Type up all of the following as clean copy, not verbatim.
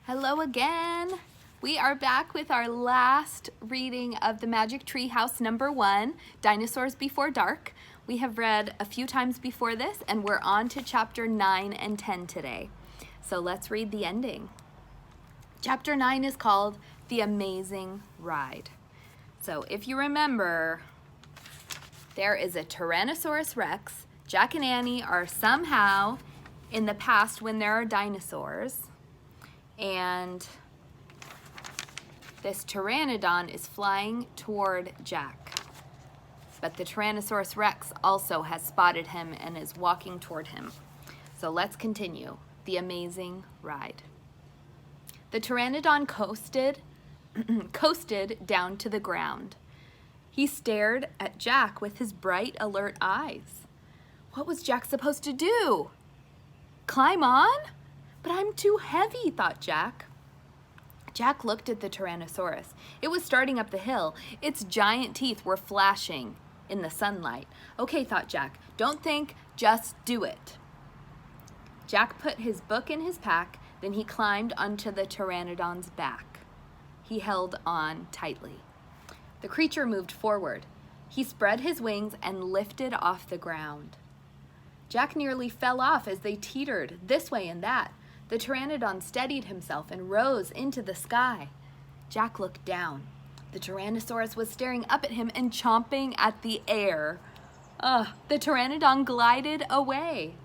Hello again. We are back with our last reading of the Magic Treehouse #1, Dinosaurs Before Dark. We have read a few times before this, and we're on to chapter 9 and 10 today. So let's read the ending. Chapter 9 is called The Amazing Ride. So if you remember, there is a Tyrannosaurus Rex. Jack and Annie are somehow in the past when there are dinosaurs. And this pteranodon is flying toward Jack. But the Tyrannosaurus Rex also has spotted him and is walking toward him. So let's continue. The amazing ride. The pteranodon coasted down to the ground. He stared at Jack with his bright, alert eyes. What was Jack supposed to do? Climb on? But I'm too heavy, thought Jack. Jack looked at the Tyrannosaurus. It was starting up the hill. Its giant teeth were flashing in the sunlight. Okay, thought Jack, don't think, just do it. Jack put his book in his pack, then he climbed onto the pteranodon's back. He held on tightly. The creature moved forward. He spread his wings and lifted off the ground. Jack nearly fell off as they teetered this way and that. The pteranodon steadied himself and rose into the sky. Jack looked down. The Tyrannosaurus was staring up at him and chomping at the air. The pteranodon glided away.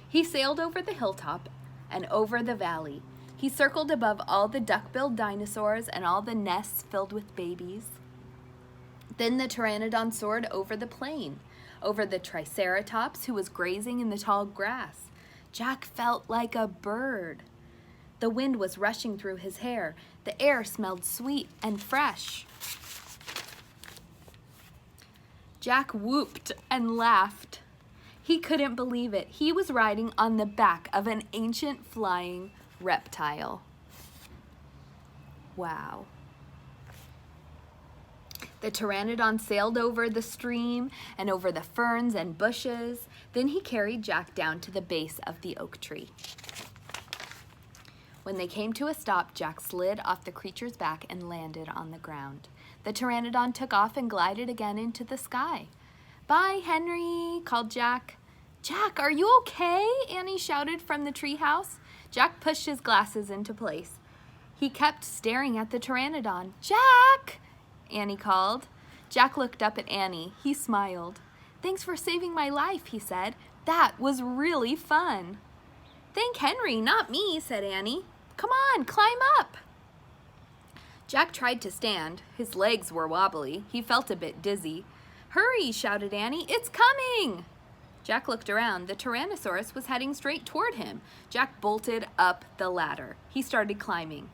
He sailed over the hilltop and over the valley. He circled above all the duck-billed dinosaurs and all the nests filled with babies. Then the pteranodon soared over the plain, over the Triceratops who was grazing in the tall grass. Jack felt like a bird. The wind was rushing through his hair. The air smelled sweet and fresh. Jack whooped and laughed. He couldn't believe it. He was riding on the back of an ancient flying reptile. Wow. The pteranodon sailed over the stream and over the ferns and bushes. Then he carried Jack down to the base of the oak tree. When they came to a stop, Jack slid off the creature's back and landed on the ground. The pteranodon took off and glided again into the sky. Bye, Henry, called Jack. Jack, are you okay? Annie shouted from the treehouse. Jack pushed his glasses into place. He kept staring at the pteranodon. Jack! Annie called. Jack looked up at Annie. He smiled. Thanks for saving my life, he said. That was really fun. Thank Henry, not me, said Annie. Come on, climb up. Jack tried to stand. His legs were wobbly. He felt a bit dizzy. Hurry, shouted Annie. It's coming. Jack looked around. The Tyrannosaurus was heading straight toward him. Jack bolted up the ladder. He started climbing.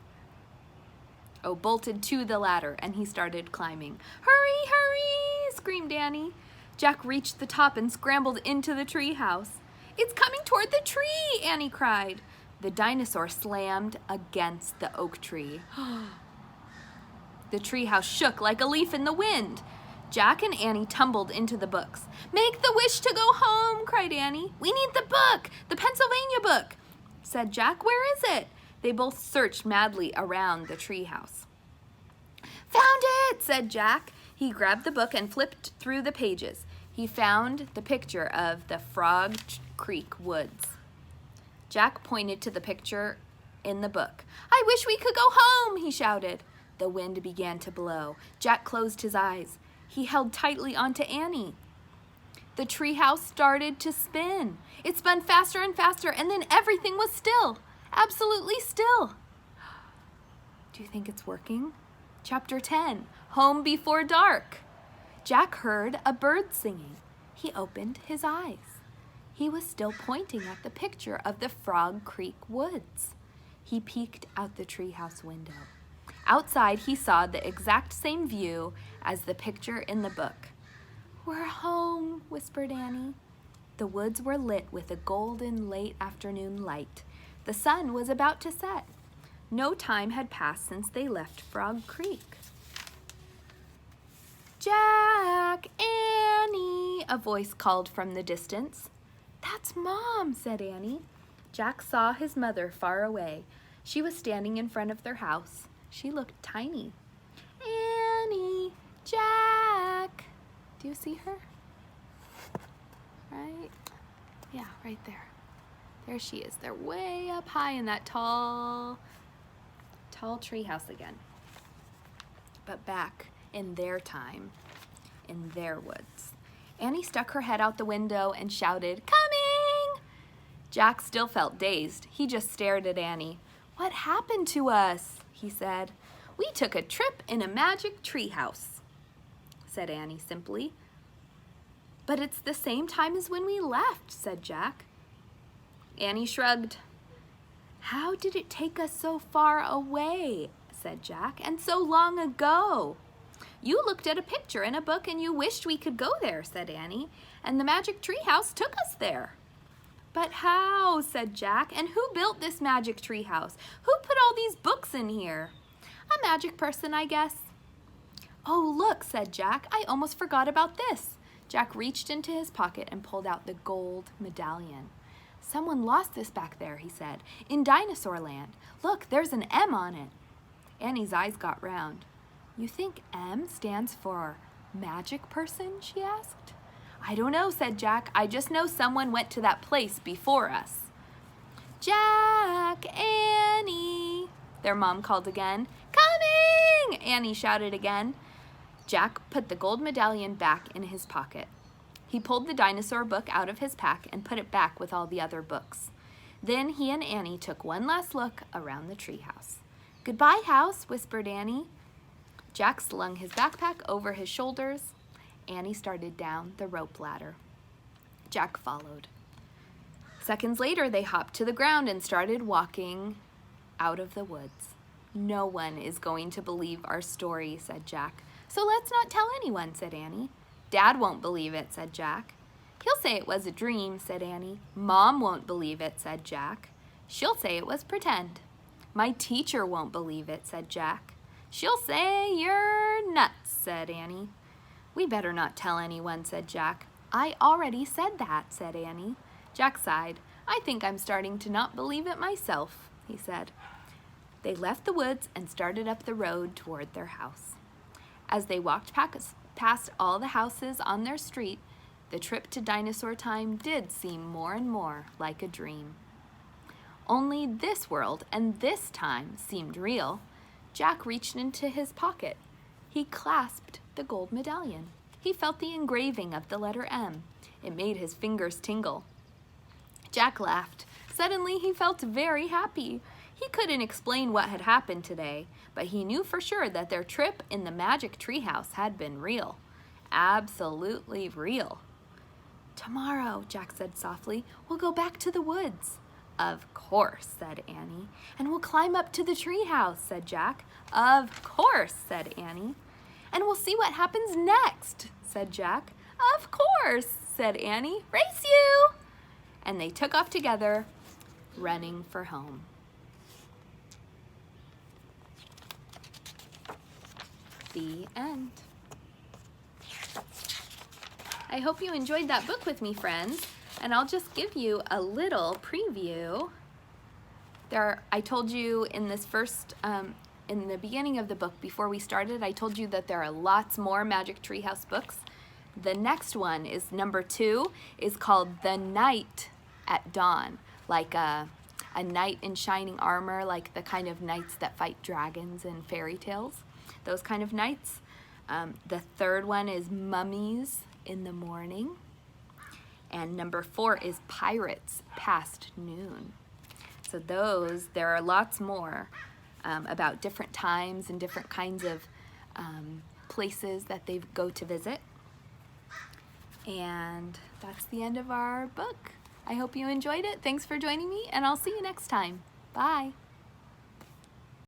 Bolted to the ladder, and he started climbing. Hurry, hurry, screamed Annie. Jack reached the top and scrambled into the treehouse. It's coming toward the tree, Annie cried. The dinosaur slammed against the oak tree. The treehouse shook like a leaf in the wind. Jack and Annie tumbled into the books. Make the wish to go home, cried Annie. We need the book, the Pennsylvania book, said Jack. Where is it? They both searched madly around the treehouse. Found it, said Jack. He grabbed the book and flipped through the pages. He found the picture of the Frog Creek Woods. Jack pointed to the picture in the book. I wish we could go home, he shouted. The wind began to blow. Jack closed his eyes. He held tightly onto Annie. The treehouse started to spin. It spun faster and faster, and then everything was still. Absolutely still. Do you think it's working? Chapter 10, Home Before Dark. Jack heard a bird singing. He opened his eyes. He was still pointing at the picture of the Frog Creek Woods. He peeked out the treehouse window. Outside, he saw the exact same view as the picture in the book. We're home, whispered Annie. The woods were lit with a golden late afternoon light. The sun was about to set. No time had passed since they left Frog Creek. Jack, Annie, a voice called from the distance. That's Mom, said Annie. Jack saw his mother far away. She was standing in front of their house. She looked tiny. Annie, Jack. Do you see her? Right? Yeah, right there. There she is. They're way up high in that tall treehouse again. But back in their time, in their woods. Annie stuck her head out the window and shouted, "Coming!" Jack still felt dazed. He just stared at Annie. "What happened to us?" he said. "We took a trip in a magic treehouse," said Annie simply. "But it's the same time as when we left," said Jack. Annie shrugged. "How did it take us so far away?" said Jack, "and so long ago?" "You looked at a picture in a book and you wished we could go there," said Annie, "and the magic treehouse took us there." "But how?" said Jack. "And who built this magic treehouse? Who put all these books in here?" "A magic person, I guess." "Oh, look," said Jack. "I almost forgot about this." Jack reached into his pocket and pulled out the gold medallion. "Someone lost this back there," he said, "in Dinosaur Land. Look, there's an M on it." Annie's eyes got round. "You think M stands for magic person?" she asked. "I don't know," said Jack. "I just know someone went to that place before us." "Jack, Annie," their mom called again. "Coming!" Annie shouted again. Jack put the gold medallion back in his pocket. He pulled the dinosaur book out of his pack and put it back with all the other books. Then he and Annie took one last look around the treehouse. "Goodbye, house," whispered Annie. Jack slung his backpack over his shoulders. Annie started down the rope ladder. Jack followed. Seconds later, they hopped to the ground and started walking out of the woods. "No one is going to believe our story," said Jack. "So let's not tell anyone," said Annie. "Dad won't believe it," said Jack. "He'll say it was a dream," said Annie. "Mom won't believe it," said Jack. "She'll say it was pretend." "My teacher won't believe it," said Jack. "She'll say you're nuts," said Annie. "We better not tell anyone," said Jack. "I already said that," said Annie. Jack sighed. "I think I'm starting to not believe it myself," he said. They left the woods and started up the road toward their house. As they walked past all the houses on their street, the trip to Dinosaur Time did seem more and more like a dream. Only this world and this time seemed real. Jack reached into his pocket. He clasped the gold medallion. He felt the engraving of the letter M. It made his fingers tingle. Jack laughed. Suddenly he felt very happy. He couldn't explain what had happened today, but he knew for sure that their trip in the magic treehouse had been real. Absolutely real. "Tomorrow," Jack said softly, "we'll go back to the woods." "Of course," said Annie. "And we'll climb up to the treehouse," said Jack. "Of course," said Annie. "And we'll see what happens next," said Jack. "Of course," said Annie. "Race you!" And they took off together, running for home. The end. I hope you enjoyed that book with me, friends. And I'll just give you a little preview. I told you in this first, in the beginning of the book, before we started, I told you that there are lots more Magic Treehouse books. The next one is number 2, is called The Knight at Dawn, like a knight in shining armor, like the kind of knights that fight dragons in fairy tales, those kind of knights. The third one is Mummies in the Morning. And number 4 is Pirates Past Noon. So there are lots more about different times and different kinds of places that they go to visit. And that's the end of our book. I hope you enjoyed it. Thanks for joining me, and I'll see you next time. Bye.